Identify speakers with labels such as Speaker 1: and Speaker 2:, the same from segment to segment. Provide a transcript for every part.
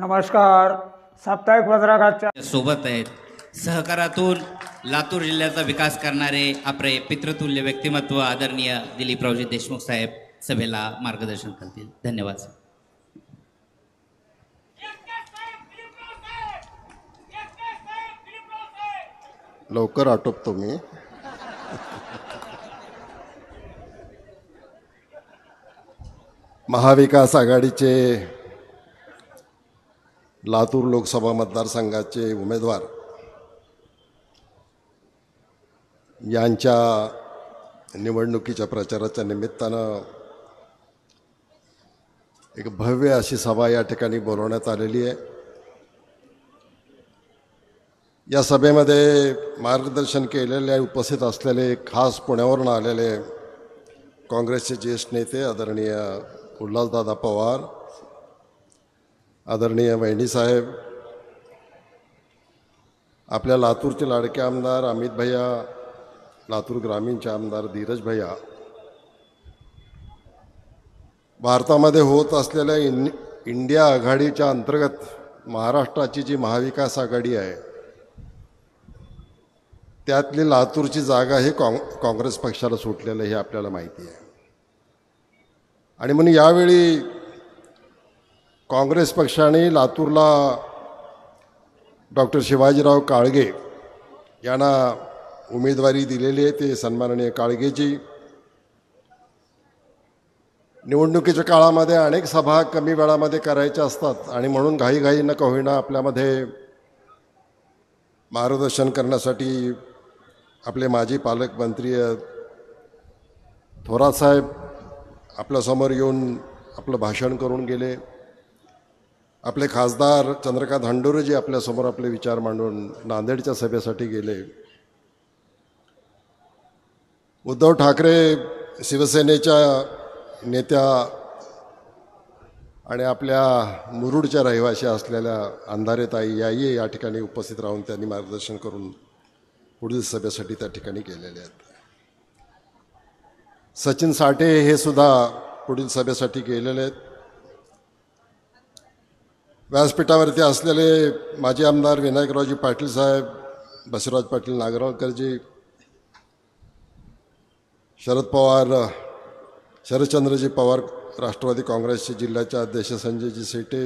Speaker 1: नमस्कार. साप्ताहिक पत्रकाच्या
Speaker 2: सोबत आहेत. सहकारातून लातूर जिल्ह्याचा विकास करणारे आपले पितृतुल्य व्यक्तिमत्व आदरणीय दिलीपरावजी देशमुख साहेब सभेला मार्गदर्शन करतील. धन्यवाद.
Speaker 3: लवकर आटोपतो मी. महाविकास आघाडीचे लातूर लोकसभा मतदारसंघाचे उमेदवार यांच्या निवडणुकीच्या प्रचाराच्या निमित्तानं एक भव्य अशी सभा या ठिकाणी बोलवण्यात आलेली आहे. या सभेमध्ये मार्गदर्शन केलेले उपस्थित असलेले खास पुण्यावरून आलेले काँग्रेसचे ज्येष्ठ नेते आदरणीय उल्हासदादा पवार, आदरणीय वहिनी साहेब, आपल्या लातूरचे लाडके आमदार अमित भैया, लातूर ग्रामीणचे आमदार धीरज भैया, भारतामध्ये होत असलेल्या इंडिया आघाडीच्या अंतर्गत महाराष्ट्राची जी महाविकास आघाडी आहे त्यातली लातूरची जागा हे काँग्रेस पक्षाला सुटलेलं हे आपल्याला माहिती आहे. आणि म्हणून यावेळी काँग्रेस पक्षाने लातूरला डॉक्टर शिवाजीराव काळगे यांना उमेदवारी दिलेली आहे. ते सन्माननीय काळगेजी निवडणुकीच्या काळामध्ये अनेक सभा कमी वेळामध्ये करायच्या असतात आणि म्हणून घाईघाईनं का होईना आपल्यामध्ये मार्गदर्शन करण्यासाठी आपले माजी पालकमंत्री थोरात साहेब आपल्यासमोर येऊन आपलं भाषण करून गेले. आपले खासदार चंद्रकांत हंडोरेजी आपल्यासमोर आपले विचार मांडून नांदेडच्या सभेसाठी गेले. उद्धव ठाकरे शिवसेनेच्या नेत्या आणि आपल्या मुरुडच्या रहिवाशी असलेल्या अंधारेताई याही या ठिकाणी उपस्थित राहून त्यांनी मार्गदर्शन करून पुढील सभेसाठी त्या ठिकाणी गेलेले आहेत. सचिन साठे हे सुद्धा पुढील सभेसाठी गेलेले आहेत. व्यासपीठावरती असलेले माजी आमदार विनायकरावजी पाटील साहेब, बसवराज पाटील नागरकरजी, शरद पवार, शरदचंद्रजी पवार राष्ट्रवादी काँग्रेसचे जिल्ह्याचे अध्यक्ष संजयजी सेटे,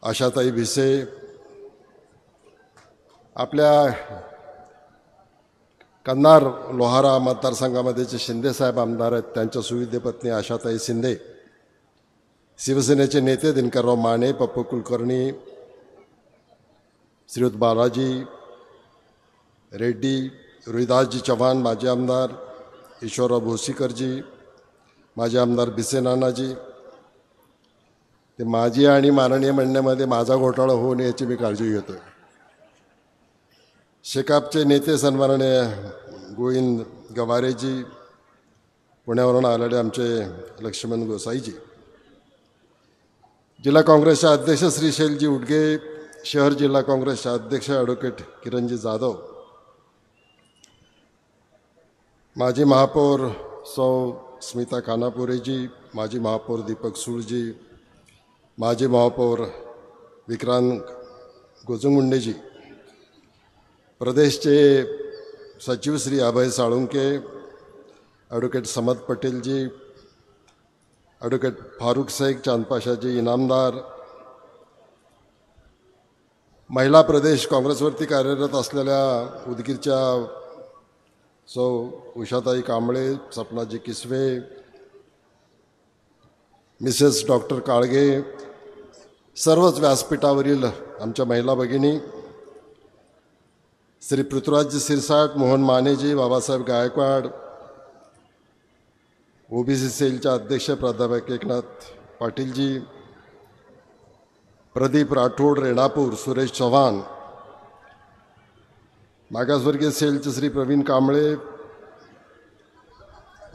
Speaker 3: आशाताई भिसे, आपल्या कन्नार लोहारा मतदारसंघामध्ये जे शिंदेसाहेब आमदार आहेत त्यांच्या सुविधे पत्नी आशाताई शिंदे, शिवसेनेचे नेते दिनकरराव माने, पप्पू कुलकर्णी, श्रीयुत बालाजी रेड्डी, रोहिदासजी चव्हाण माजी आमदार, ईश्वरराव भोसीकरजी माजी आमदार, भिसे नानाजी. ते माजी आणि माननीय म्हणण्यामध्ये माझा घोटाळा होऊ नये याची मी काळजी घेतोय. शेकापचे नेते सन्माननीय गोविंद गवारेजी, पुण्यावरून आलेले आमचे लक्ष्मण गोसाईजी, जिल्हा काँग्रेसचे अध्यक्ष श्री शैलजी उडगे, शहर जिल्हा काँग्रेसचे अध्यक्ष ॲडव्होकेट किरणजी जाधव, माजी महापौर सौ स्मिता खानापुरेजी, माजी महापौर दीपक सुळजी, माजी महापौर विक्रांत गोजमुंडेजी, प्रदेशचे सचिव श्री अभय साळुंके, ॲडव्होकेट समद पटेलजी, ॲडव्होकेट फारुख शेख चांदपाशाजी इनामदार, महिला प्रदेश काँग्रेसवरती कार्यरत असलेल्या उदगीरच्या सौ उषाताई कांबळे, सपनाजी किसवे, मिसेस डॉक्टर काळगे, सर्वच व्यासपीठावरील आमच्या महिला भगिनी, श्री पृथ्वीराजजी सिरसाट, मोहन मानेजी, बाबासाहेब गायकवाड, ओबीसी सेलचे अध्यक्ष प्राध्यापक एकनाथ पाटीलजी, प्रदीप राठोड रेणापूर, सुरेश चव्हाण, मागासवर्गीय सेलचे श्री प्रवीण कांबळे,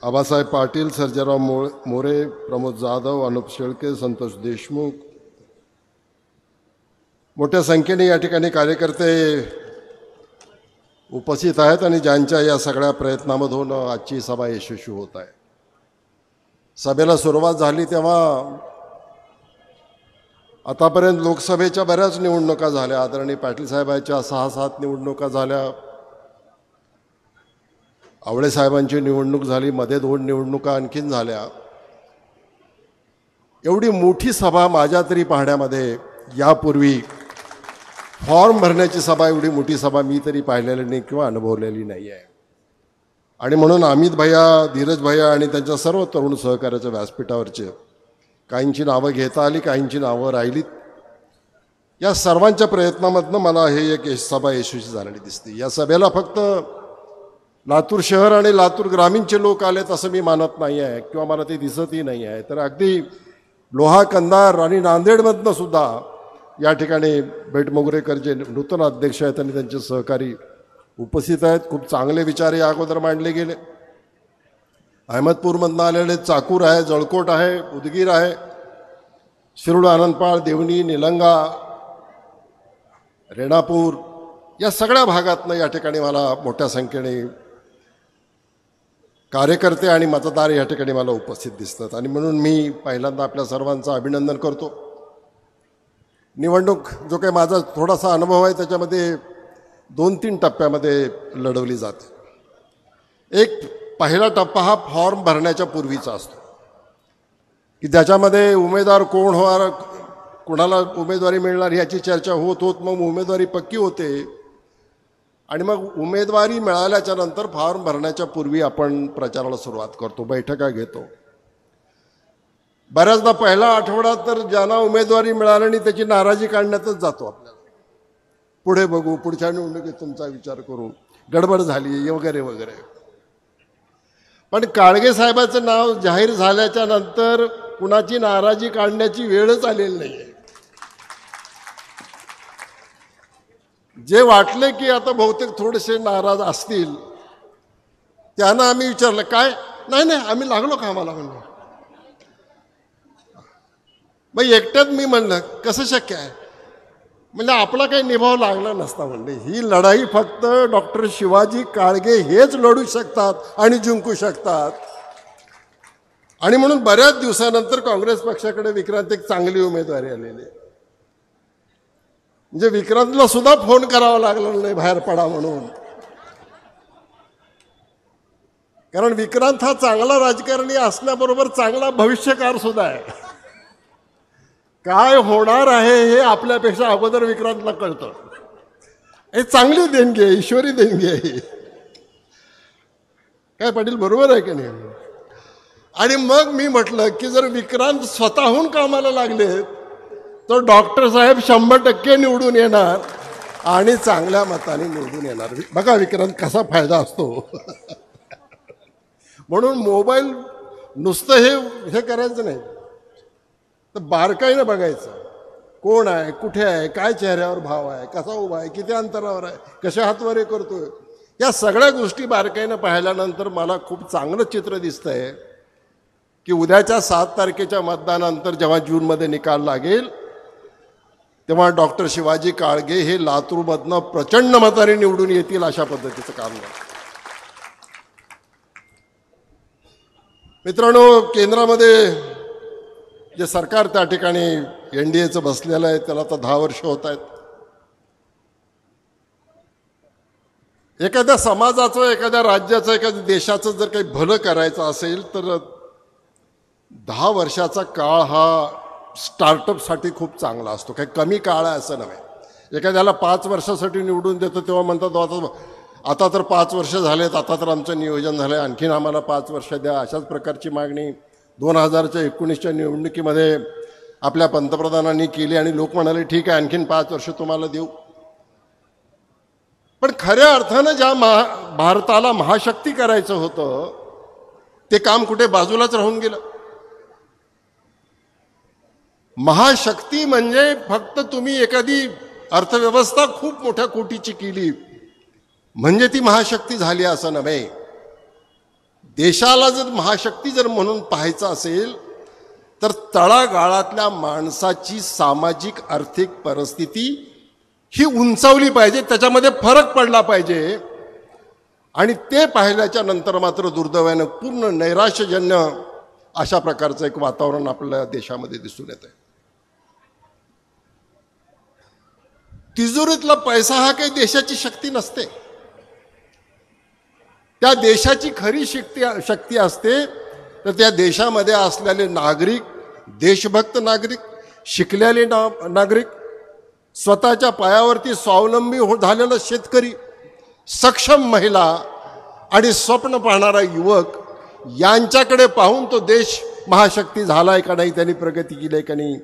Speaker 3: आबासाहेब पाटील, सर्जेराव मोरे, प्रमोद जाधव, अनुप शेळके, संतोष देशमुख, मोठ्या संख्येने या ठिकाणी कार्यकर्ते उपस्थित आहेत आणि ज्यांच्या या सगळ्या प्रयत्नामधून आजची सभा यशस्वी होत आहे. सभेला सुरुवात झाली तेव्हा आतापर्यंत लोकसभेच्या बऱ्याच निवडणुका झाल्या. आदरणीय पाटील साहेबांच्या 6-7 निवडणुका झाल्या. आवळे साहेबांची निवडणूक झाली. मध्ये 2 निवडणुका आणखीन झाल्या. एवढी मोठी सभा माझ्या तरी पाहण्यामध्ये यापूर्वी फॉर्म भरण्याची सभा, एवढी मोठी सभा मी तरी पाहिलेली नाही किंवा अनुभवलेली नाही आहे. आणि म्हणून अमित भैया, धीरज भैया आणि त्यांच्या सर्व तरुण सहकार्याच्या व्यासपीठावरचे काहींची नावं घेता आली, काहींची नावं राहिलीत. या सर्वांच्या प्रयत्नामधनं मला हे एक सभा यशस्वी झालेली दिसते. या सभेला फक्त लातूर शहर आणि लातूर ग्रामीणचे लोक आलेत असं मी मानत नाही आहे किंवा मला ते दिसतही नाही आहे. तर अगदी लोहा, कंधार आणि नांदेडमधनं सुद्धा या ठिकाणी बेटमोगरेकर जे नूतन अध्यक्ष आहेत आणि त्यांचे सहकारी उपस्थित आहेत. खूप चांगले विचार या अगोदर मांडले गेले. अहमदपूरमधनं आलेले चाकूर आहे, जळकोट आहे, उदगीर आहे, शिरूर, आनंदपाळ, देवणी, निलंगा, रेणापूर या सगळ्या भागातनं या ठिकाणी मला मोठ्या संख्येने कार्यकर्ते आणि मतदार या ठिकाणी मला उपस्थित दिसतात. आणि म्हणून मी पहिल्यांदा आपल्या सर्वांचं अभिनंदन करतो. निवडणूक जो काही माझा थोडासा अनुभव आहे त्याच्यामध्ये 2-3 टप्प्यामध्ये लढवली जाते. एक पहिला टप्पा हा फॉर्म भरण्याच्या पूर्वीचा असतो की ज्याच्यामध्ये उमेदवार कोण होणार, कोणाला उमेदवारी मिळणार याची चर्चा होत मग उमेदवारी पक्की होते. आणि मग उमेदवारी मिळाल्याच्या नंतर फॉर्म भरण्याच्या पूर्वी आपण प्रचाराला सुरुवात करतो, बैठका घेतो. बऱ्याचदा पहिला आठवडा तर ज्यांना उमेदवारी मिळाली नाही त्याची नाराजी काढण्यातच जातो. आपल्याला पुढे बघू, पुढच्या निवडणुकीत तुमचा विचार करू, गडबड झाली वगैरे वगैरे. पण काळगे साहेबाचं नाव जाहीर झाल्याच्या नंतर कुणाची नाराजी काढण्याची वेळच आलेली नाही आहे. जे वाटले की आता बहुतेक थोडेसे नाराज असतील त्यांना आम्ही विचारलं, काय नाही आम्ही लागलो कामाला म्हणलं. मग एकट्यात मी म्हणलं कसं शक्य आहे, म्हणजे आपला काही निभाव लागला नसता. म्हणले ही लढाई फक्त डॉक्टर शिवाजी काळगे हेच लढू शकतात आणि जिंकू शकतात. आणि म्हणून बऱ्याच दिवसानंतर काँग्रेस पक्षाकडे विक्रांत एक चांगली उमेदवारी आलेली. म्हणजे विक्रांतला सुद्धा फोन करावा लागला नाही बाहेर पडा म्हणून. कारण विक्रांत हा चांगला राजकारणी असण्याबरोबर चांगला भविष्यकार सुद्धा आहे. काय होणार आहे हे आपल्यापेक्षा अगोदर विक्रांतला कळतं. हे चांगली देणगी आहे, ईश्वरी देणगी आहे. काय पाटील बरोबर आहे की नाही. आणि मग मी म्हटलं की जर विक्रांत स्वतःहून कामाला लागले तर डॉक्टर साहेब 100% निवडून येणार आणि चांगल्या मताने निवडून येणार. बघा विक्रांत कसा फायदा असतो. म्हणून मोबाईल नुसतं हे करायचं नाही, तर बारकाईनं बघायचं. कोण आहे, कुठे आहे, काय चेहऱ्यावर भाव आहे, कसा उभा आहे, किती अंतरावर आहे, कशा हातवारे करतोय, या सगळ्या गोष्टी बारकाईनं पाहिल्यानंतर मला खूप चांगलं चित्र दिसतंय की उद्याच्या 7 तारखेच्या मतदानानंतर जेव्हा जूनमध्ये निकाल लागेल तेव्हा डॉक्टर शिवाजी काळगे हे लातूरमधनं प्रचंड मताने निवडून येतील अशा पद्धतीचं काम आहे. मित्रांनो, केंद्रामध्ये जे सरकार त्या ठिकाणी NDAचं बसलेलं आहे त्याला आता 10 वर्ष होत आहेत. एखाद्या समाजाचं, एखाद्या राज्याचं, एखाद्या देशाचं जर काही भलं करायचं असेल तर 10 वर्षाचा काळ हा स्टार्टअपसाठी खूप चांगला असतो. काही कमी काळ आहे असं नव्हे. एखाद्याला 5 वर्षासाठी निवडून देतो तेव्हा म्हणतात आता तर 5 वर्ष झालेत, आता तर आमचं नियोजन झालं आहे, आणखीन आम्हाला 5 वर्ष द्या. अशाच प्रकारची मागणी 2019च्या निवडणुकीमध्ये आपल्या पंतप्रधानांनी केली आणि लोक म्हणाले ठीक आहे आणखीन 5 वर्ष तुम्हाला देऊ. पण खऱ्या अर्थानं ज्या भारताला महाशक्ती करायचं होतं ते काम कुठे बाजूलाच राहून गेलं. महाशक्ती म्हणजे फक्त तुम्ही एखादी अर्थव्यवस्था खूप मोठ्या कोटीची केली म्हणजे ती महाशक्ती झाली असं नव्हे. देशाला जर महाशक्ती जर म्हणून पाहायचं असेल तर तळागाळातल्या माणसाची सामाजिक आर्थिक परिस्थिती ही उंचावली पाहिजे, त्याच्यामध्ये फरक पडला पाहिजे. आणि ते पाहिल्याच्या नंतर मात्र दुर्दैवानं पूर्ण नैराश्यजन्य अशा प्रकारचं एक वातावरण आपल्या देशामध्ये दिसून येत आहे. तिजोरीतला पैसा हा काही देशाची शक्ती नसते. त्या देशाची खरी शक्ती असते तर त्या देशामध्ये असलेले नागरिक, देशभक्त नागरिक, शिकलेले नागरिक, स्वतःच्या पायावरती स्वावलंबी झालेला शेतकरी, सक्षम महिला आणि स्वप्न पाहणारा युवक यांच्याकडे पाहून तो देश महाशक्ती झालाय का नाही, त्यांनी प्रगती केली आहे का नाही,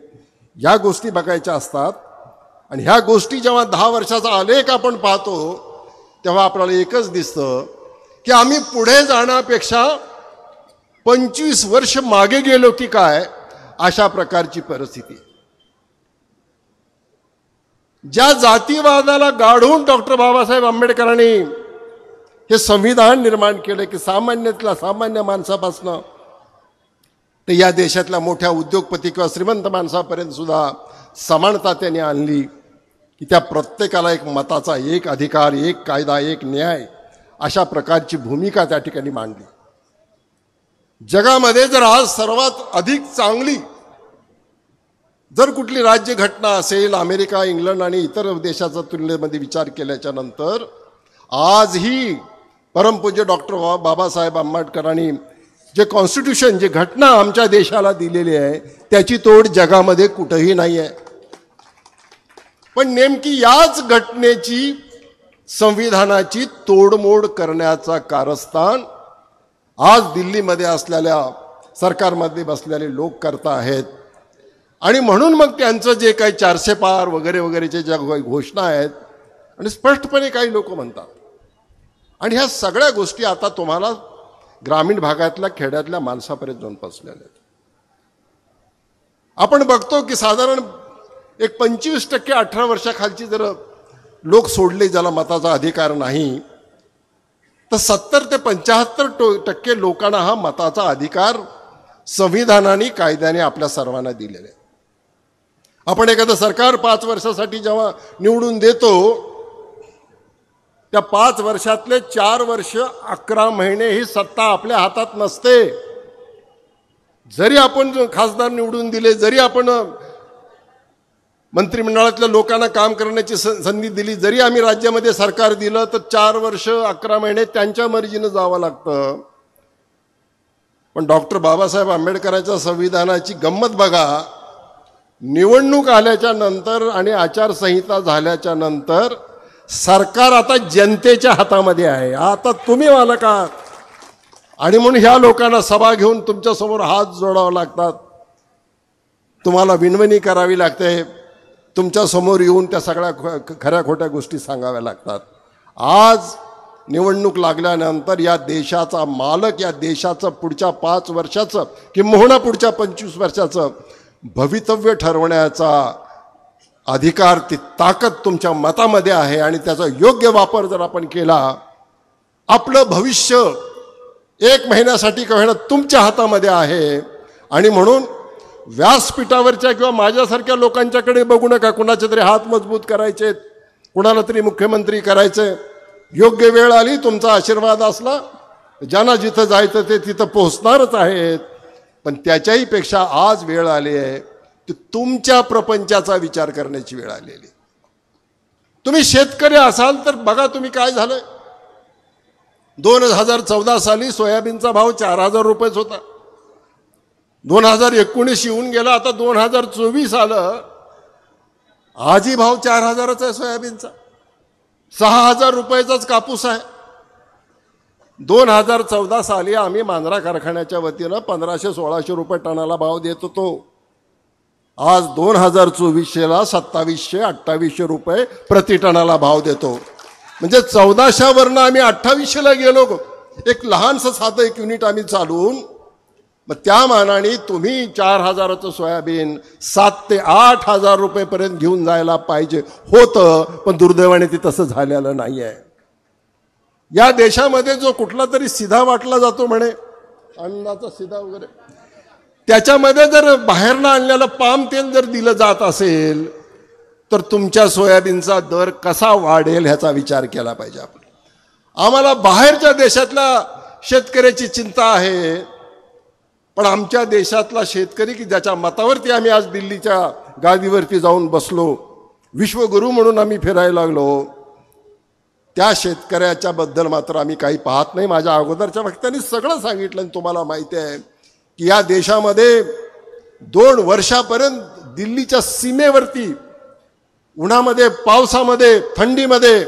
Speaker 3: या गोष्टी बघायच्या असतात. आणि ह्या गोष्टी जेव्हा 10 वर्षाचा आलेख आपण पाहतो तेव्हा आपल्याला एकच दिसतं की आम्ही पुढे जाण्यापेक्षा 25 वर्ष मागे गेलो की काय, अशा प्रकारची परिस्थिती. ज्या जातीवादाला गाढून डॉक्टर बाबासाहेब आंबेडकरांनी हे संविधान निर्माण केलं की सामान्यातल्या सामान्य माणसापासनं ते या देशातल्या मोठ्या उद्योगपती किंवा श्रीमंत माणसापर्यंत सुद्धा समानता त्यांनी आणली की त्या प्रत्येकाला एक मताचा, एक अधिकार, एक कायदा, एक न्याय, अशा प्रकारची भूमिका त्या ठिकाणी मांडली. जगामध्ये जर आज सर्वात अधिक चांगली जर कुठली राज्यघटना असेल, अमेरिका, इंग्लंड आणि इतर देशाच्या तुलनेमध्ये विचार केल्याच्या नंतर आजही परमपूज्य डॉक्टर बाबासाहेब आंबेडकरांनी जे कॉन्स्टिट्यूशन, जे घटना आमच्या देशाला दिलेली आहे त्याची तोड जगामध्ये कुठंही नाही आहे. पण नेमकी याच घटनेची, संविधानाची तोडमोड करण्याचा कारस्थान आज दिल्लीमध्ये असलेल्या सरकारमध्ये बसलेले लोक करता आहेत. आणि म्हणून मग त्यांचं जे काही 400 पार वगैरे वगैरेचे ज्या घोषणा आहेत आणि स्पष्टपणे काही लोक म्हणतात. आणि ह्या सगळ्या गोष्टी आता तुम्हाला ग्रामीण भागातल्या, खेड्यातल्या माणसापर्यंत जाऊन पोचलेल्या आहेत. आपण बघतो की साधारण एक 25% 18 वर्षाखालची जर लोक सोडले ज्याला मताचा अधिकार नाही, तर 70 ते 75% लोकांना हा मताचा अधिकार संविधानाने, कायद्याने आपल्या सर्वांना दिलेला आहे. आपण एखादं सरकार 5 वर्षासाठी जेव्हा निवडून देतो, त्या 5 वर्षातले 4 वर्ष 11 महिने ही सत्ता आपल्या हातात नसते. जरी आपण खासदार निवडून दिले, जरी आपण मंत्रिमंडळातल्या लोकांना काम करण्याची संधी दिली, जरी आम्ही राज्यामध्ये सरकार दिलं, तर 4 वर्ष 11 महिने त्यांच्या मर्जीनं जावं लागतं. पण डॉक्टर बाबासाहेब आंबेडकरांच्या संविधानाची गंमत बघा, निवडणूक आल्याच्या नंतर आणि आचारसंहिता झाल्याच्या नंतर सरकार आता जनतेच्या हातामध्ये आहे. आता तुम्ही मालक आहात. आणि म्हणून ह्या लोकांना सभा घेऊन तुमच्या समोर हात जोडावे लागतात, तुम्हाला विनवणी करावी लागते, तुमच्या समोर येऊन त्या सगळ्या खऱ्या खोट्या गोष्टी सांगाव्या लागतात. आज निवडणूक लागल्यानंतर या देशाचा मालक, या देशाचं पुढच्या 5 वर्षाचं किंबहुना पुढच्या 25 वर्षाचं भवितव्य ठरवण्याचा अधिकार, ती ताकद तुमच्या मतामध्ये आहे. आणि त्याचा योग्य वापर जर आपण केला, आपलं भविष्य 1 महिन्यासाठी का होईना तुमच्या हातामध्ये आहे. आणि म्हणून व्यासपीठावरच्या किंवा माझ्यासारख्या लोकांच्याकडे बघू नका. कुणाचे तरी हात मजबूत करायचे, कुणाला तरी मुख्यमंत्री करायचे. योग्य वेळ आली, तुमचा आशीर्वाद असला, ज्यांना जिथं जायचं ते तिथं पोहोचणारच आहेत. पण त्याच्याही पेक्षा आज वेळ आली आहे की तुमच्या प्रपंचाचा विचार करण्याची वेळ आलेली. तुम्ही शेतकरी असाल तर बघा तुम्ही काय झालंय. 2014 साली सोयाबीनचा भाव 4,000 रुपयेच होता. 2019 येऊन गेला, आता 2024 आलं, आजही भाव 4,000च आहे सोयाबीनचा. 6,000 रुपयाचाच कापूस आहे. 2014 साली आम्ही मांजरा कारखान्याच्या वतीनं 1500-1600 रुपये टनाला भाव देत होतो. आज 2024ला 2700-2800 रुपये प्रति टनाला भाव देतो. म्हणजे 1400वरनं आम्ही 2800ला गेलो. एक लहानसं साधं एक युनिट आम्ही चालवून, मग त्या मानाने तुम्ही 4,000चं सोयाबीन 7,000 ते 8,000 रुपयेपर्यंत घेऊन जायला पाहिजे होतं. पण दुर्दैवाने ते तसं झालेलं नाही आहे. या देशामध्ये जो कुठला तरी सिधा वाटला जातो म्हणे, अन्नाचा सिधा वगैरे, त्याच्यामध्ये जर बाहेरनं आणलेलं पाम तेल जर दिलं जात असेल तर तुमच्या सोयाबीनचा दर कसा वाढेल ह्याचा विचार केला पाहिजे आपण. आम्हाला बाहेरच्या देशातल्या शेतकऱ्याची चिंता आहे, पण आमच्या देशातला शेतकरी की ज्याच्या मतावरती आम्ही आज दिल्लीच्या गादीवरती जाऊन बसलो, विश्वगुरू म्हणून आम्ही फिरायला लागलो, त्या शेतकऱ्याच्या बद्दल मात्र आम्ही काही पाहत नाही. माझ्या अगोदरच्या वक्त्यांनी सगळं सांगितलं आणि तुम्हाला माहिती आहे की या देशामध्ये 2 वर्षापर्यंत दिल्लीच्या सीमेवरती उन्हामध्ये, पावसामध्ये, थंडीमध्ये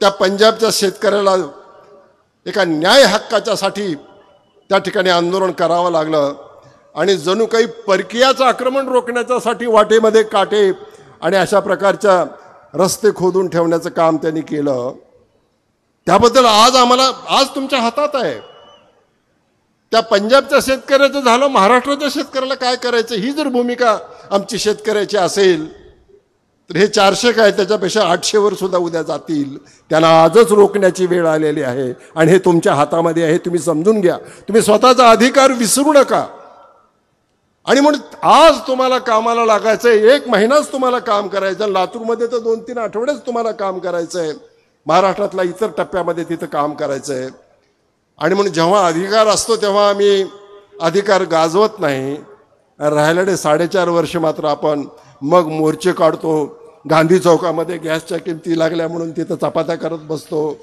Speaker 3: त्या पंजाबच्या शेतकऱ्याला एका न्याय हक्काच्यासाठी त्या ठिकाणी आंदोलन करावं लागलं. आणि जणू काही परकीयाचं आक्रमण रोखण्याच्यासाठी वाटेमध्ये काटे आणि अशा प्रकारच्या रस्ते खोदून ठेवण्याचं काम त्यांनी केलं. त्याबद्दल आज तुमच्या हातात आहे. त्या पंजाबच्या शेतकऱ्याचं झालं, महाराष्ट्राच्या शेतकऱ्याला काय करायचं ही जर भूमिका आमची शेतकऱ्याची असेल तर हे 400 काय त्याच्यापेक्षा 800 वर सुद्धा उद्या जातील. त्यांना आजच रोखण्याची वेळ आलेली आहे आणि हे तुमच्या हातामध्ये आहे. तुम्ही समजून घ्या. तुम्ही स्वतःचा अधिकार विसरू नका. आणि म्हणून आज तुम्हाला कामाला लागायचंय. 1 महिनाच तुम्हाला काम करायचं. लातूरमध्ये तर 2-3 आठवडेच तुम्हाला काम करायचंय. महाराष्ट्रातल्या इतर टप्प्यामध्ये तिथं काम करायचंय. आणि म्हणून जेव्हा अधिकार असतो तेव्हा आम्ही अधिकार गाजवत नाही. राहिलेले 4.5 वर्ष मात्र आपण मग मोर्चे काढतो. गांधी चौकामध्ये गॅसच्या किमती लागल्या म्हणून तिथं चपात्या करत बसतो.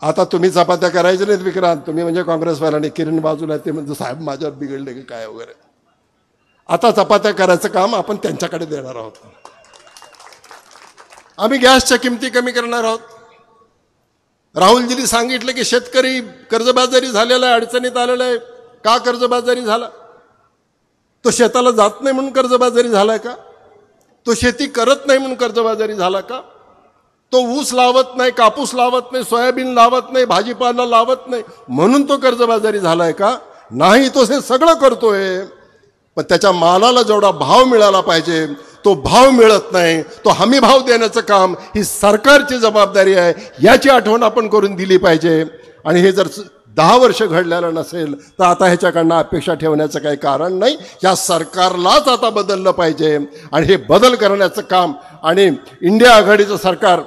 Speaker 3: आता तुम्ही चपात्या करायच्या नाहीत विक्रांत, तुम्ही म्हणजे काँग्रेसवाल्याने. किरण बाजूला ते म्हणजे साहेब माझ्यावर बिघडले की काय वगैरे. आता चपात्या करायचं काम आपण त्यांच्याकडे देणार आहोत. आम्ही गॅसच्या किमती कमी करणार आहोत. राहुलजींनी सांगितलं की शेतकरी कर्जबाजारी झालेला आहे, अडचणीत आलेला आहे. का कर्जबाजारी झाला? तो शेताला जात नाही म्हणून कर्जबाजारी झालाय का? तो शेती करत नाही म्हणून कर्जबाजारी झाला का? तो ऊस लावत नाही, कापूस लावत नाही, सोयाबीन लावत नाही, भाजीपाला लावत नाही म्हणून तो कर्जबाजारी झालाय का? नाही, तो हे सगळं करतोय. पण त्याच्या मालाला जेवढा भाव मिळाला पाहिजे तो भाव मिळत नाही. तो हमी भाव देण्याचं काम ही सरकारची जबाबदारी आहे. याची आठवण आपण करून दिली पाहिजे. आणि हे जर 10 वर्ष घडलेलं नसेल तर आता ह्याच्याकडनं अपेक्षा ठेवण्याचं काही कारण नाही. या सरकारलाच आता बदललं पाहिजे. आणि हे बदल करण्याचं काम आणि इंडिया आघाडीचं सरकार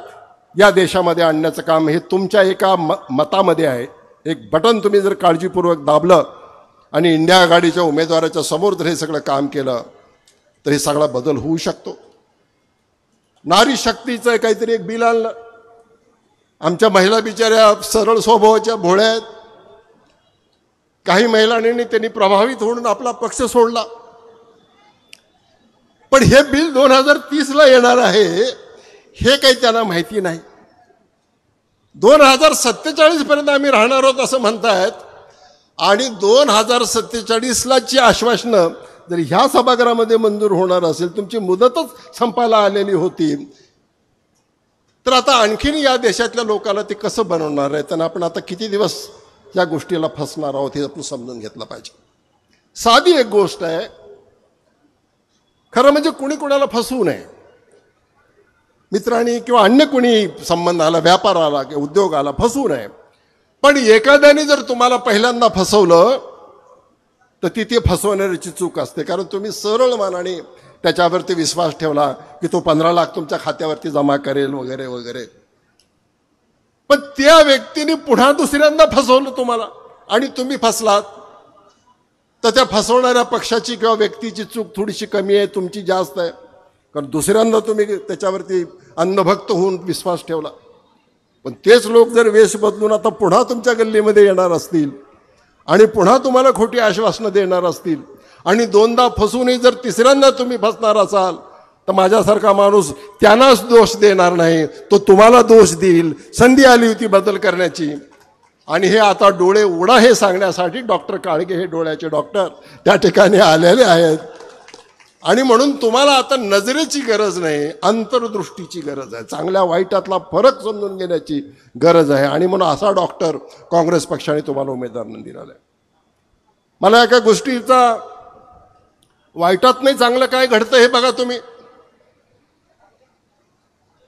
Speaker 3: या देशामध्ये आणण्याचं काम हे तुमच्या एका मतामध्ये आहे. एक बटन तुम्ही जर काळजीपूर्वक दाबलं आणि इंडिया आघाडीच्या उमेदवाराच्या समोर जर हे सगळं काम केलं तर हे सगळा बदल होऊ शकतो. नारी शक्तीचं काहीतरी एक बिल आणलं. आमच्या महिला बिचाऱ्या सरळ स्वभावाच्या भोळ्या आहेत. काही महिलांनी त्यांनी प्रभावित होऊन आपला पक्ष सोडला. पण हे बिल 2030ला येणार आहे हे काही त्यांना माहिती नाही. 2047 पर्यंत आम्ही राहणार आहोत असं म्हणतायत. आणि 2047ला ची आश्वासनं जर ह्या सभागृहामध्ये मंजूर होणार असेल, तुमची मुदतच संपायला आलेली होती, तर आता आणखीन या देशातल्या लोकांना ते कसं बनवणार आहे? त्यांना आपण आता किती दिवस या गोष्टीला फसणार आहोत हे आपण समजून घेतलं पाहिजे. साधी एक गोष्ट आहे. खरं म्हणजे कुणी कुणाला फसवू नये. मित्रांनी किंवा अन्य कुणी संबंध आला, व्यापार आला किंवा उद्योग आला, फसवू नये. पण एखाद्याने जर तुम्हाला पहिल्यांदा फसवलं तर ती फसवणाऱ्याची चूक असते. कारण तुम्ही सरळ मनाने त्याच्यावरती विश्वास ठेवला की तो 15 लाख तुमच्या खात्यावरती जमा करेल वगैरे वगैरे. पण त्या व्यक्तीने पुन्हा दुसऱ्यांदा फसवलं तुम्हाला आणि तुम्ही फसलात तर त्या फसवणाऱ्या पक्षाची किंवा व्यक्तीची चूक थोडीशी कमी आहे, तुमची जास्त आहे. कारण दुसऱ्यांदा तुम्ही त्याच्यावरती अंधभक्त होऊन विश्वास ठेवला. पण तेच लोक जर वेश बदलून आता पुन्हा तुमच्या गल्लीमध्ये येणार असतील आणि पुन्हा तुम्हाला खोटी आश्वासनं देणार असतील आणि 2दा फसूनही जर 3ऱ्यांदा तुम्ही फसणार असाल तर माझ्यासारखा माणूस त्यांनाच दोष देणार नाही, तो तुम्हाला दोष देईल. संधी आली होती बदल करण्याची. आणि हे आता डोळे उघडा हे सांगण्यासाठी डॉक्टर काळगे हे डोळ्याचे डॉक्टर त्या ठिकाणी आलेले आहेत. आणि म्हणून तुम्हाला आता नजरेची गरज नाही, अंतर्दृष्टीची गरज आहे. चांगल्या वाईटातला फरक समजून घेण्याची गरज आहे. आणि म्हणून असा डॉक्टर काँग्रेस पक्षाने तुम्हाला उमेदवार दिलेला आहे. मला एका गोष्टीचा वाईटात नाही चांगलं काय घडतं हे बघा तुम्ही.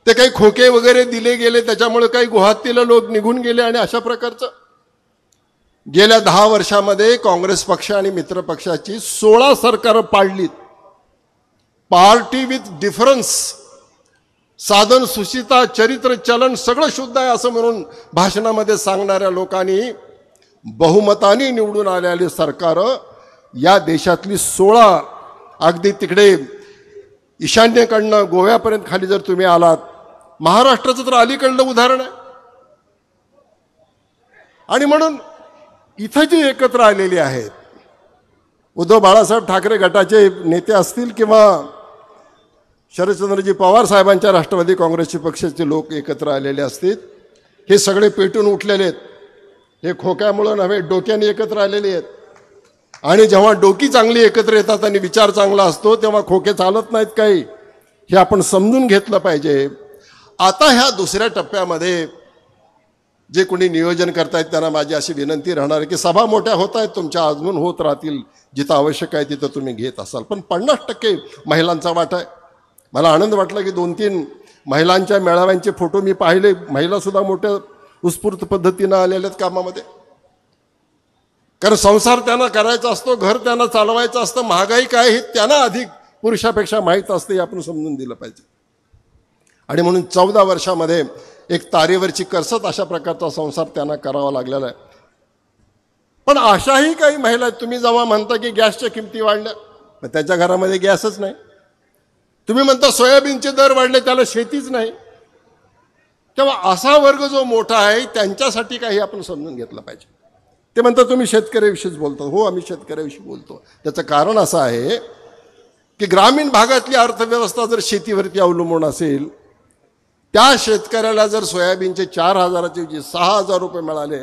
Speaker 3: ते काही खोके वगैरे दिले गेले त्याच्यामुळे काही गुहातीला लोक निघून गेले आणि अशा प्रकारचं. गेल्या 10 वर्षामध्ये काँग्रेस पक्ष आणि मित्र पक्षाची 16 सरकारं पाडलीत. पार्टी विथ डिफरन्स, साधन सुशिता, चरित्र चलन सगळं शुद्ध आहे असं म्हणून भाषणामध्ये सांगणाऱ्या लोकांनी बहुमताने निवडून आलेली सरकार या देशातली 16, अगदी तिकडे ईशान्येकडनं गोव्यापर्यंत खाली जर तुम्ही आलात, महाराष्ट्राचं तर अलीकडलं उदाहरण आहे. आणि म्हणून इथं जी एकत्र आलेली आहेत, उद्धव बाळासाहेब ठाकरे गटाचे नेते असतील किंवा शरदचंद्रजी पवार साहेबांच्या राष्ट्रवादी काँग्रेसचे पक्षाचे लोक एकत्र आलेले असतील, हे सगळे पेटून उठलेले आहेत. हे खोक्यामुळं नव्हे, डोक्याने एकत्र आलेले आहेत. आणि जेव्हा डोकी चांगली एकत्र येतात आणि विचार चांगला असतो, तेव्हा खोके चालत नाहीत काही. हे आपण समजून घेतलं पाहिजे. आता ह्या दुसऱ्या टप्प्यामध्ये जे कोणी नियोजन करतायत त्यांना माझी अशी विनंती राहणार आहे की सभा मोठ्या होत आहेत तुमच्या, अजून होत राहतील, जिथं आवश्यक आहे तिथं तुम्ही घेत असाल. पण 50% महिलांचा वाटा आहे. मला आनंद वाटला की 2-3 महिलांच्या मेळाव्यांचे फोटो मी पाहिले. महिलासुद्धा मोठ्या उत्स्फूर्त पद्धतीनं आलेल्या आहेत कामामध्ये. कारण संसार त्यांना करायचा असतो, घर त्यांना चालवायचं असतं, महागाई काय हे त्यांना अधिक पुरुषापेक्षा माहीत असते, हे आपण समजून दिलं पाहिजे. आणि म्हणून 14 वर्षामध्ये एक तारेवरची करसत अशा प्रकारचा संसार त्यांना करावा लागलेला आहे. पण अशाही काही महिला आहेत, तुम्ही जेव्हा म्हणता की गॅसच्या किमती वाढल्या, मग त्याच्या घरामध्ये गॅसच नाही. तुम्ही म्हणता सोयाबीनचे दर वाढले, त्याला शेतीच नाही. तेव्हा असा वर्ग जो मोठा आहे त्यांच्यासाठी काही आपण समजून घेतलं पाहिजे. ते म्हणतात तुम्ही शेतकऱ्याविषयीच बोलतो. हो, आम्ही शेतकऱ्याविषयी बोलतो. त्याचं कारण असं आहे की ग्रामीण भागातली अर्थव्यवस्था जर शेतीवरती अवलंबून असेल, त्या शेतकऱ्याला जर सोयाबीनचे 4,000चे ऐवजी 6,000 रुपये मिळाले,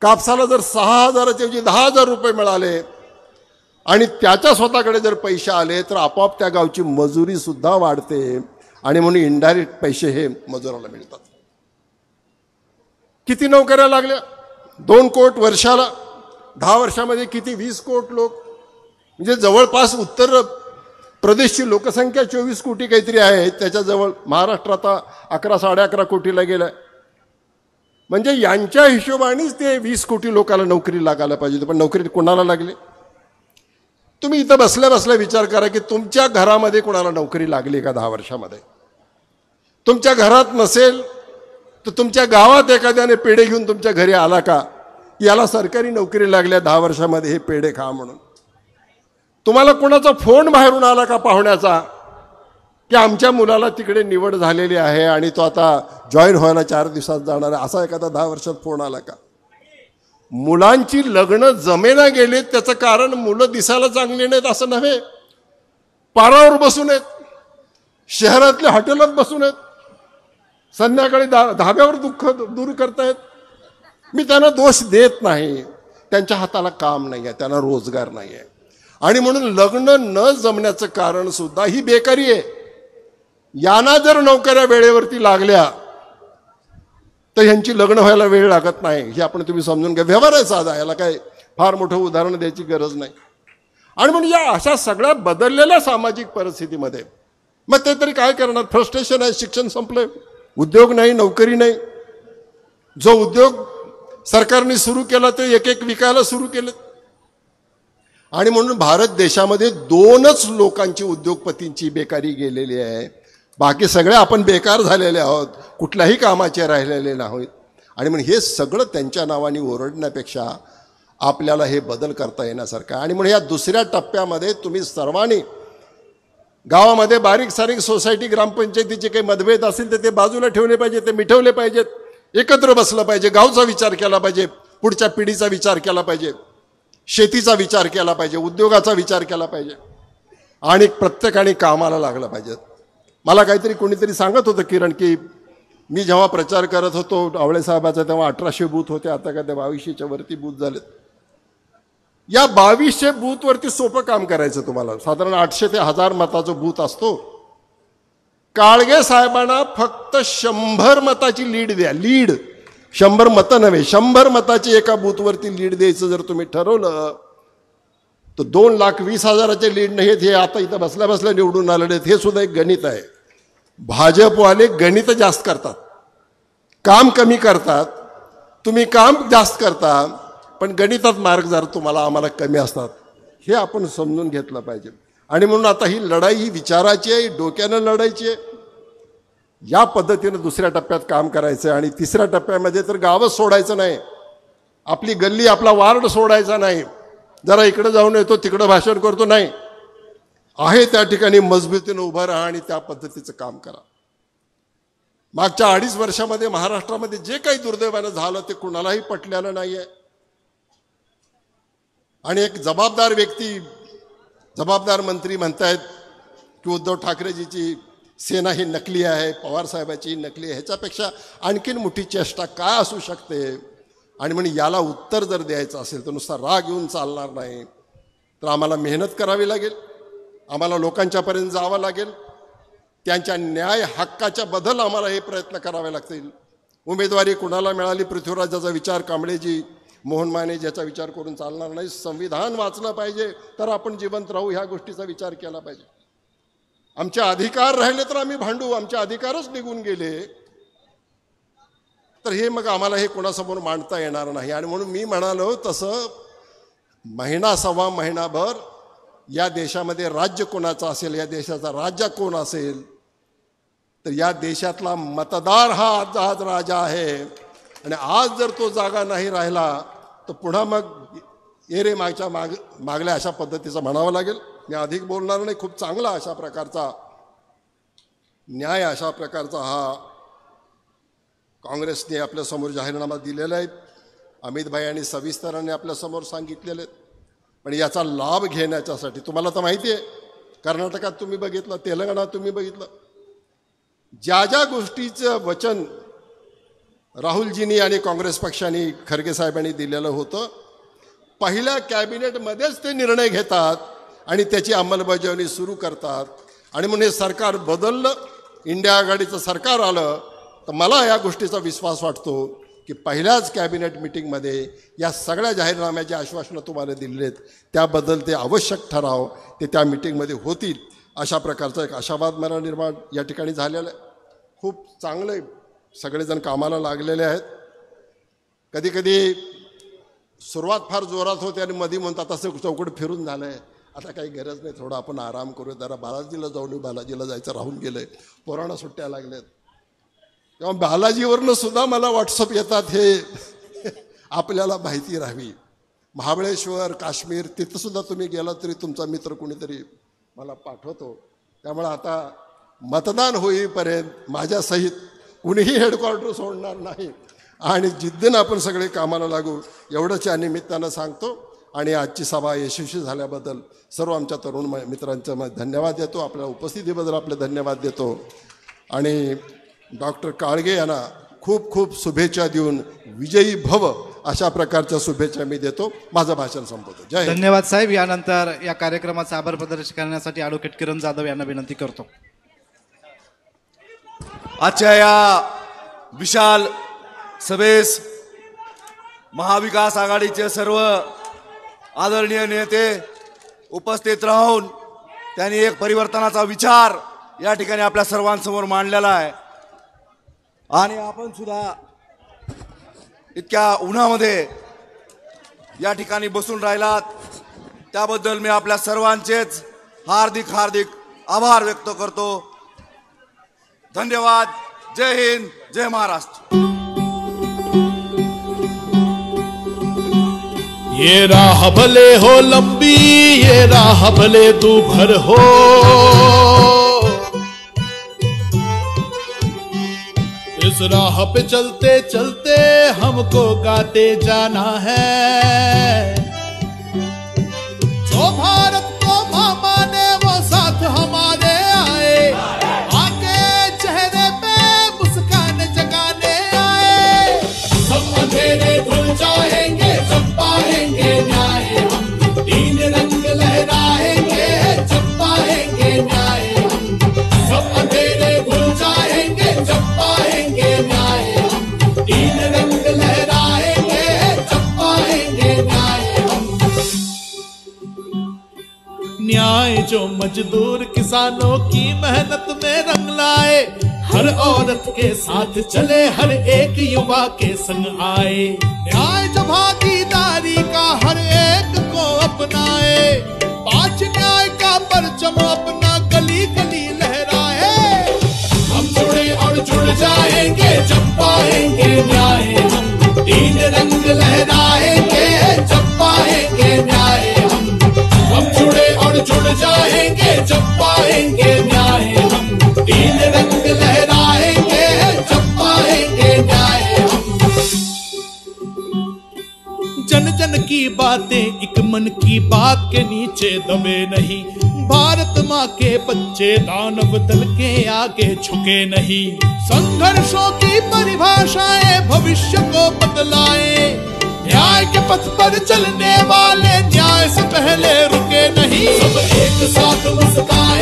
Speaker 3: कापसाला जर 6,000चे ऐवजी 10,000 रुपये मिळाले आणि त्याच्या स्वतःकडे जर पैसे आले, तर आपोआप त्या गावची मजुरी सुद्धा वाढते. आणि म्हणून इनडायरेक्ट पैसे हे मजुराला मिळतात. किती नोकऱ्या लागल्या? 2 कोट वर्षाला. 10 वर्षामध्ये किती? 20 कोट लोक. म्हणजे जवळपास उत्तर प्रदेशची लोकसंख्या 24 कोटी काहीतरी आहे. त्याच्याजवळ महाराष्ट्र आता 11-11.5 कोटीला गेलाय. म्हणजे यांच्या हिशोबानेच ते 20 कोटी लोकांना नोकरी लागायला पाहिजे. पण नोकरी कोणाला लागली? तुम्ही इथं बसल्या बसल्या विचार करा की तुमच्या घरामध्ये कोणाला नोकरी लागली का 10 वर्षामध्ये? तुमच्या घरात नसेल तर तुमच्या गावात एखाद्याने पेढे घेऊन तुमच्या घरी आला का, याला सरकारी नोकरी लागल्या 10 वर्षामध्ये, हे पेढे खा म्हणून? तुम्हाला कोणाचा फोन बाहेरून आला का पाहुण्याचा की आमच्या मुलाला तिकडे निवड झालेली आहे आणि तो आता जॉईन व्हायला 4 दिवसात जाणार आहे, असा एखादा 10 वर्षात फोन आला का? मुलांची लग्न जमेना गेलेत, त्याचं कारण मुलं दिसायला चांगली नाहीत असं नव्हे, पारावर बसून आहेत, शहरातल्या हॉटेलात बसून आहेत, संध्याकाळी धाब्यावर दुःख दूर करतायत. मी त्यांना दोष देत नाही, त्यांच्या हाताला काम नाही आहे, त्यांना रोजगार नाही आहे. आणि म्हणून लग्न न जमण्याचं कारण सुद्धा ही बेकारी आहे. यांना जर नोकऱ्या वेळेवरती लागल्या तर ह्यांची लग्न व्हायला वेळ लागत नाही. हे आपण तुम्ही समजून घ्या. व्यवहार आहे साधा, याला काय फार मोठं उदाहरण द्यायची गरज नाही. आणि म्हणून या अशा सगळ्या बदललेल्या सामाजिक परिस्थितीमध्ये मग ते तरी काय करणार? फ्रस्ट्रेशन आहे, शिक्षण संपलंय, उद्योग नाही, नोकरी नाही. जो उद्योग सरकारने सुरू केला ते एक विकायला सुरू केले. आणि म्हणून भारत देशामध्ये 2च लोकांची, उद्योगपतींची बेकारी गेलेली आहे. बाकी सगळे आपण बेकार झालेले आहोत, कुठल्याही कामाचे राहिलेले नाहीत. आणि म्हणून हे सगळं त्यांच्या नावाने ओरडण्यापेक्षा आपल्याला हे बदल करता येण्यासारखं. आणि म्हणून या दुसऱ्या टप्प्यामध्ये तुम्ही सर्वांनी गावामध्ये बारीक सारीक सोसायटी, ग्रामपंचायतीचे काही मतभेद असतील तर ते बाजूला ठेवले पाहिजे, ते मिटवले पाहिजेत. एकत्र बसलं पाहिजे, गावचा विचार केला पाहिजे, पुढच्या पिढीचा विचार केला पाहिजे, शेतीचा विचार केला पाहिजे, उद्योगाचा विचार केला पाहिजे आणि प्रत्येकाने कामाला लागलं पाहिजे. मला काहीतरी कोणीतरी सांगत होतं किरण की मी जेव्हा प्रचार करत होतो आवळे साहेबाचा तेव्हा 1800 बूथ होते, आता का त्या 2200च्या वरती बूथ झालेत. या 2200 बूथवरती सोपं काम करायचं तुम्हाला. साधारण 800 ते 1000 मताचं बूथ असतो. काळगे साहेबांना फक्त 100 मताची लीड द्या. लीड 100 मतं नव्हे, 100 मताची एका बूथवरती लीड द्यायचं जर तुम्ही ठरवलं तर 2,20,000चे लीड नाहीत. हे आता इथं बसल्या बसल्या निवडून आलेले आहेत. हे सुद्धा एक गणित आहे. भाजपवाले गणित जास्त करतात, काम कमी करतात. तुम्ही काम जास्त करता पण गणितात मार्क जर तुम्हाला आम्हाला कमी असतात. हे आपण समजून घेतलं पाहिजे. आणि म्हणून आता ही लढाई ही विचाराची आहे, डोक्यानं लढायची आहे. या पद्धतीनं दुसऱ्या टप्प्यात काम करायचं आहे. आणि तिसऱ्या टप्प्यामध्ये तर गावच सोडायचं नाही, आपली गल्ली, आपला वार्ड सोडायचा नाही. जरा इकडे जाऊन येतो, तिकडं भाषण करतो, नाही. आहे त्या ठिकाणी मजबूतीने उभं राहा आणि त्या पद्धतीचं काम करा. मागच्या 2.5 वर्षामध्ये महाराष्ट्रामध्ये जे काही दुर्दैवानं झालं ते कुणालाही पटलेलं नाहीये. आणि एक जबाबदार व्यक्ती, जबाबदार मंत्री म्हणतायत की उद्धव ठाकरेजीची सेना ही नकली आहे, पवार साहेबाची नकली आहे. ह्याच्यापेक्षा आणखीन मोठी चेष्टा काय असू शकते. आणि म्हणून याला उत्तर जर द्यायचं असेल तर नुसता राग येऊन चालणार नाही, तर आम्हाला मेहनत करावी लागेल, आम्हाला लोकांच्यापर्यंत जावं लागेल, त्यांच्या न्याय हक्काच्या बदल आम्हाला हे प्रयत्न करावे लागतील. उमेदवारी कुणाला मिळाली, पृथ्वीराजाचा विचार कांबळेजी, मोहन माने ज्याचा विचार करून चालणार नाही. संविधान वाचलं पाहिजे तर आपण जिवंत राहू, ह्या गोष्टीचा विचार केला पाहिजे. आमचे अधिकार राहिले तर आम्ही भांडू, आमचे अधिकारच निघून गेले तर हे मग आम्हाला हे कोणासमोर मांडता येणार नाही. आणि म्हणून मी म्हणालो तसं महिना सव्वा महिनाभर या देशामध्ये राज्य कोणाचं असेल, या देशाचा राजा कोण असेल, तर या देशातला मतदार हा आज राजा आहे. आणि आज जर तो जागा नाही राहिला तर पुन्हा मग एरे मागल्या अशा पद्धतीचं म्हणावं लागेल. मी अधिक बोलणार नाही. खूप चांगला अशा प्रकारचा न्याय, अशा प्रकारचा हा काँग्रेसने आपल्यासमोर जाहीरनामा दिलेला आहे. अमितभाई आणि सविस्तरांनी आपल्यासमोर सांगितलेले आहेत. पण याचा लाभ घेण्याच्यासाठी तुम्हाला तर माहिती आहे, कर्नाटकात तुम्ही बघितलं, तेलंगणात तुम्ही बघितलं, ज्या ज्या गोष्टीचं वचन राहुलजींनी आणि काँग्रेस पक्षाने, खरगे साहेबांनी दिलेलं होतं, पहिल्या कॅबिनेटमध्येच ते निर्णय घेतात आणि त्याची अंमलबजावणी सुरू करतात. आणि म्हणून हे सरकार बदललं, इंडिया आघाडीचं सरकार आलं, तर मला या गोष्टीचा विश्वास वाटतो की पहिल्याच कॅबिनेट मिटिंगमध्ये या सगळ्या जाहीरनाम्याची आश्वासनं तुम्हाला दिलेली आहेत, त्याबद्दल ते आवश्यक ठराव ते त्या मिटिंगमध्ये होतील, अशा प्रकारचा एक आशावाद मला निर्माण या ठिकाणी झालेला आहे. खूप चांगले सगळेजण कामाला लागलेले आहेत. कधी कधी सुरुवात फार जोरात होते आणि मध्ये म्हणतात असं चौकट फिरून झालं आहे, आता काही गरज नाही, थोडं आपण आराम करूया, जरा बालाजीला जाऊन, बालाजीला जायचं राहून गेलं आहे, पोरांना सुट्ट्या लागल्यात. तेव्हा बालाजीवरनं सुद्धा मला व्हॉट्सअप येतात, हे आपल्याला माहिती राहावी. महाबळेश्वर, काश्मीर, तिथं सुद्धा तुम्ही गेला तरी तुमचा मित्र कोणीतरी मला पाठवतो. त्यामुळे आता मतदान होईपर्यंत माझ्यासहित कुणीही हेडक्वार्टर सोडणार नाही आणि जिद्दीनं आपण सगळे कामाला लागू, एवढंच या निमित्तानं सांगतो. आणि आजची सभा यशस्वी झाल्याबद्दल सर्व आमच्या तरुण मित्रांचं धन्यवाद देतो, आपल्या उपस्थितीबद्दल आपले धन्यवाद देतो. आणि डॉक्टर काळगे यांना खूप खूप शुभेच्छा देऊन विजयी भव अशा प्रकारच्या शुभेच्छा मी देतो. माझं भाषण संपवतो. जय.
Speaker 4: धन्यवाद साहेब. यानंतर या कार्यक्रमाचा आभार प्रदर्शन करण्यासाठी ॲडव्होकेट किरण जाधव यांना विनंती करतो.
Speaker 5: आजच्या या विशाल सभेस महाविकास आघाडीचे सर्व आदरणीय नेते उपस्थित राहून त्यांनी एक परिवर्तनाचा विचार या ठिकाणी आपल्या सर्वांसमोर मांडलेला आहे. आणि आपण सुद्धा इतक्या उन्हामध्ये या ठिकाणी बसून राहिलात त्याबद्दल मी आपल्या सर्वांचेच हार्दिक हार्दिक आभार व्यक्त करतो. धन्यवाद. जय हिंद, जय महाराष्ट्र.
Speaker 6: ये राह भले हो लंबी, ये राह भले दूभर हो, इस राह पे चलते चलते हमको गाते जाना है. जो भारत को मां माने वो साथ हमारे आए, आके चेहरे पे मुस्कान जगाने आए. हम अंधेरे धुल जाएंगे जब पाएंगे न्याय, हम तीन रंग लहराएंगे जब पाएंगे न्याय. हम सब अंधेरे धुल जाएंगे जब पाएंगे न्याय, हम तीन रंग लहराएंगे जब पाएंगे न्याय. न्याय जो मजदूर किसानों की मेहनत में रंग लाए, हर औरत के साथ चले, हर एक युवा के संग आए. न्याय जो भागीदारी का हर एक को अपनाए, 5 न्याय का परचम अपना गली गली लहराए. हम जुड़े और जुड़ जाएंगे जब पाएंगे न्याय, हम 3 रंग लहराएंगे जब पाएंगे न्याय. हम जुड़े और जुड़ जाएंगे जब की बातें एक मन की बात के नीचे दबे नहीं। भारत माँ के बच्चे दानव दल के आगे झुके नहीं। संघर्षों की परिभाषाएं भविष्य को बदलाए। न्याय के पथ पर चलने वाले न्याय से पहले रुके नहीं। सब एक साथ मुस्कान